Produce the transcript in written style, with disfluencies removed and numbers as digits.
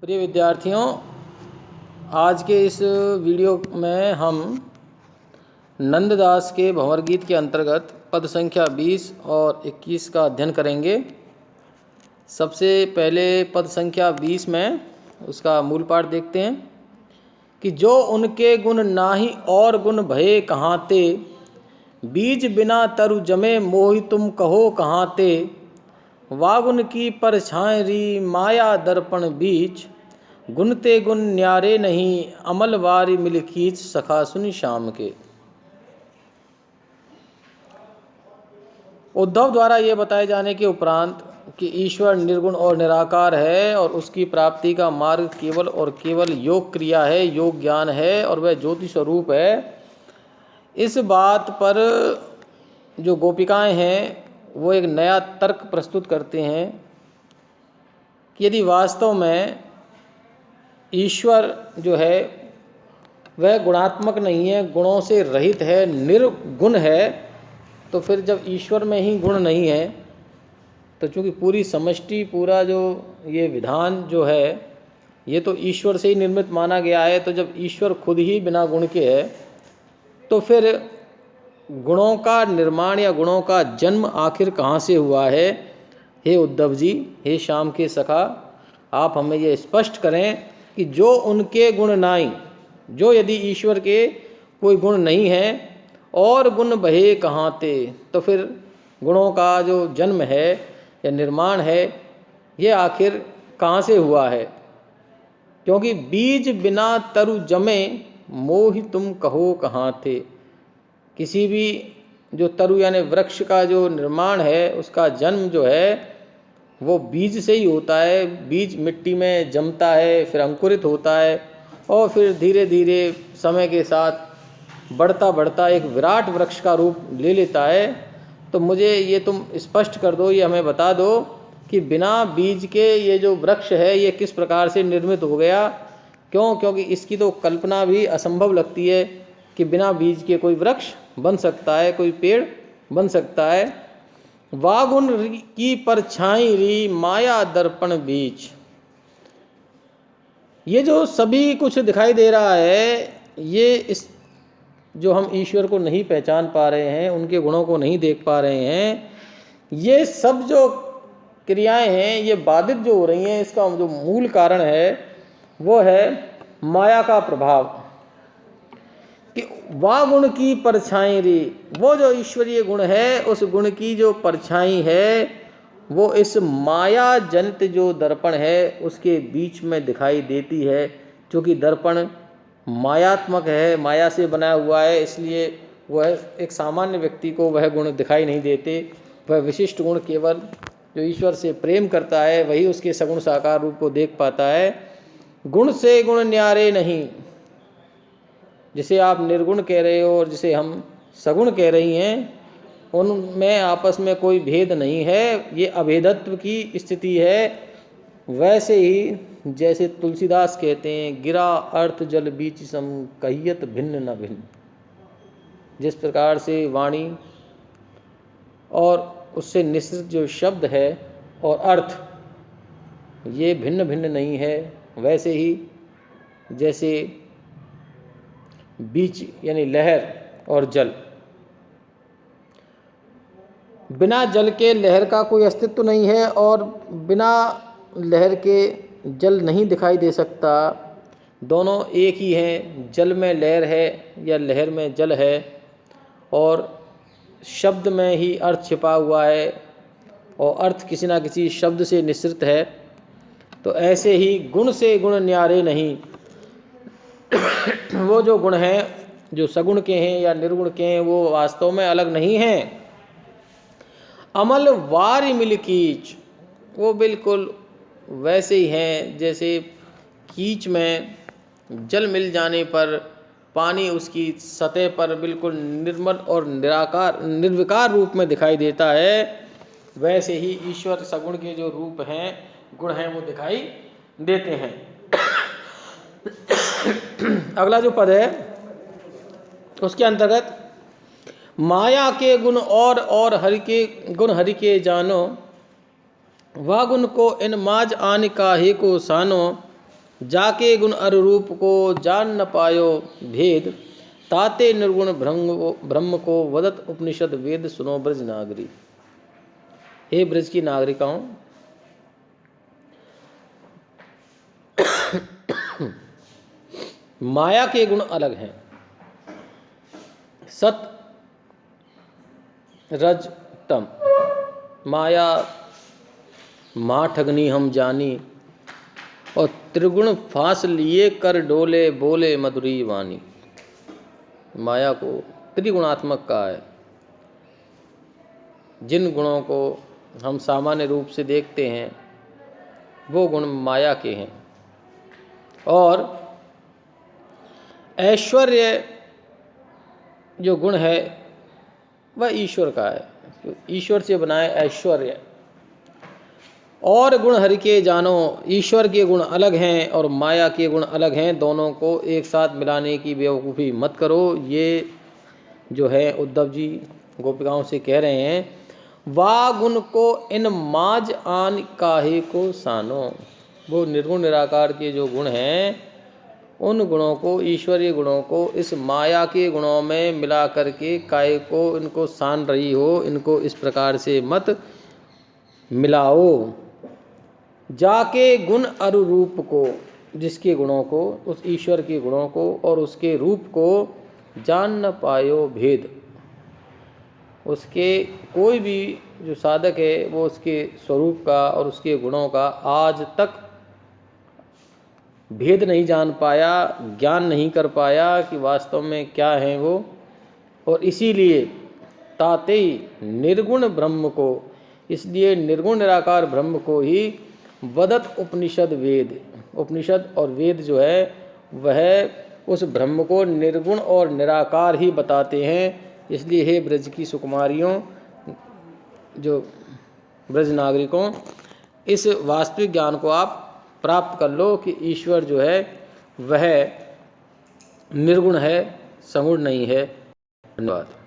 प्रिय विद्यार्थियों, आज के इस वीडियो में हम नंददास के भंवर गीत के अंतर्गत पद संख्या 20 और 21 का अध्ययन करेंगे। सबसे पहले पद संख्या 20 में उसका मूल पाठ देखते हैं कि जो उनके गुण नाहि और गुण भये कहाँ ते, बीज बिना तरु जमे मोहि तुम कहो कहाँ ते, वागुन की परछाई री माया दर्पण बीच, गुनते गुण न्यारे नहीं अमल वारी मिल खींच सखा सुनि श्याम के। उद्धव द्वारा ये बताए जाने के उपरांत कि ईश्वर निर्गुण और निराकार है और उसकी प्राप्ति का मार्ग केवल और केवल योग क्रिया है, योग ज्ञान है और वह ज्योति स्वरूप है, इस बात पर जो गोपिकाएं हैं वो एक नया तर्क प्रस्तुत करते हैं कि यदि वास्तव में ईश्वर जो है वह गुणात्मक नहीं है, गुणों से रहित है, निर्गुण है, तो फिर जब ईश्वर में ही गुण नहीं है तो चूँकि पूरी समष्टि, पूरा जो ये विधान जो है ये तो ईश्वर से ही निर्मित माना गया है, तो जब ईश्वर खुद ही बिना गुण के है तो फिर गुणों का निर्माण या गुणों का जन्म आखिर कहाँ से हुआ है। हे उद्धव जी, हे श्याम के सखा, आप हमें ये स्पष्ट करें कि जो उनके गुण नाई, जो यदि ईश्वर के कोई गुण नहीं है और गुण बहे कहाँ ते, तो फिर गुणों का जो जन्म है या निर्माण है ये आखिर कहाँ से हुआ है। क्योंकि बीज बिना तरु जमे मोहि तुम कहो कहाँ थे, किसी भी जो तरु यानी वृक्ष का जो निर्माण है उसका जन्म जो है वो बीज से ही होता है। बीज मिट्टी में जमता है, फिर अंकुरित होता है और फिर धीरे धीरे समय के साथ बढ़ता बढ़ता एक विराट वृक्ष का रूप ले लेता है। तो मुझे ये तुम स्पष्ट कर दो, ये हमें बता दो कि बिना बीज के ये जो वृक्ष है ये किस प्रकार से निर्मित हो गया। क्योंकि इसकी तो कल्पना भी असंभव लगती है कि बिना बीज के कोई वृक्ष बन सकता है, कोई पेड़ बन सकता है। वागुन की परछाई री माया दर्पण बीच, ये जो सभी कुछ दिखाई दे रहा है ये इस जो हम ईश्वर को नहीं पहचान पा रहे हैं, उनके गुणों को नहीं देख पा रहे हैं, ये सब जो क्रियाएं हैं ये बाधित जो हो रही हैं, इसका जो मूल कारण है वो है माया का प्रभाव। कि वागुण की परछाई री, वो जो ईश्वरीय गुण है उस गुण की जो परछाई है वो इस माया जनित जो दर्पण है उसके बीच में दिखाई देती है। क्योंकि दर्पण मायात्मक है, माया से बना हुआ है, इसलिए वह एक सामान्य व्यक्ति को वह गुण दिखाई नहीं देते। वह विशिष्ट गुण केवल जो ईश्वर से प्रेम करता है वही उसके सगुण साकार रूप को देख पाता है। गुण से गुण न्यारे नहीं, जिसे आप निर्गुण कह रहे हो और जिसे हम सगुण कह रही हैं, उनमें आपस में कोई भेद नहीं है, ये अभेदत्व की स्थिति है। वैसे ही जैसे तुलसीदास कहते हैं, गिरा अर्थ जल बीच सम कहियत भिन्न न भिन्न, जिस प्रकार से वाणी और उससे निश्चित जो शब्द है और अर्थ ये भिन्न भिन्न नहीं है, वैसे ही जैसे बीच यानी लहर और जल, बिना जल के लहर का कोई अस्तित्व नहीं है और बिना लहर के जल नहीं दिखाई दे सकता। दोनों एक ही हैं, जल में लहर है या लहर में जल है और शब्द में ही अर्थ छिपा हुआ है और अर्थ किसी ना किसी शब्द से निश्रित है। तो ऐसे ही गुण से गुण न्यारे नहीं, वो जो गुण हैं जो सगुण के हैं या निर्गुण के हैं वो वास्तव में अलग नहीं हैं। अमल वारी मिल कीच, वो बिल्कुल वैसे ही हैं जैसे कीच में जल मिल जाने पर पानी उसकी सतह पर बिल्कुल निर्मल और निर्विकार रूप में दिखाई देता है, वैसे ही ईश्वर सगुण के जो रूप हैं, गुण हैं, वो दिखाई देते हैं। अगला जो पद है उसके अंतर्गत माया के गुण और हरि के गुण हरि के जानो, वागुन को इन माज आन काहे को सानो, जाके गुण अरूप को जान न पायो भेद, ताते निर्गुण ब्रह्म को वदत उपनिषद वेद, सुनो ब्रज नागरी। हे ब्रज की नागरिकाओं, माया के गुण अलग हैं। सत रज तम। माया माँ ठगनी हम जानी, और त्रिगुण फांस लिए कर डोले बोले मधुरी वाणी। माया को त्रिगुणात्मक कहा है। जिन गुणों को हम सामान्य रूप से देखते हैं वो गुण माया के हैं, और ऐश्वर्य जो गुण है वह ईश्वर का है। ईश्वर से बनाए ऐश्वर्य। और गुण हरि के जानो, ईश्वर के गुण अलग हैं और माया के गुण अलग हैं। दोनों को एक साथ मिलाने की बेवकूफ़ी मत करो। ये जो है उद्धव जी गोपिकाओं से कह रहे हैं, वा गुण को इन माज आन काहे को सानो। वो निर्गुण निराकार के जो गुण हैं उन गुणों को, ईश्वरीय गुणों को इस माया के गुणों में मिला करके काहे को इनको सान रही हो। इनको इस प्रकार से मत मिलाओ। जाके गुण अरु रूप को, जिसके गुणों को, उस ईश्वर के गुणों को और उसके रूप को जान न पायो भेद। उसके कोई भी जो साधक है वो उसके स्वरूप का और उसके गुणों का आज तक भेद नहीं जान पाया, ज्ञान नहीं कर पाया कि वास्तव में क्या है वो। और इसीलिए ताते निर्गुण ब्रह्म को, इसलिए निर्गुण निराकार ब्रह्म को ही वदत उपनिषद वेद, उपनिषद और वेद जो है वह उस ब्रह्म को निर्गुण और निराकार ही बताते हैं। इसलिए हे ब्रज की सुकुमारियों, जो ब्रज नागरिकों, इस वास्तविक ज्ञान को आप प्राप्त कर लो कि ईश्वर जो है वह निर्गुण है, सगुण नहीं है। धन्यवाद।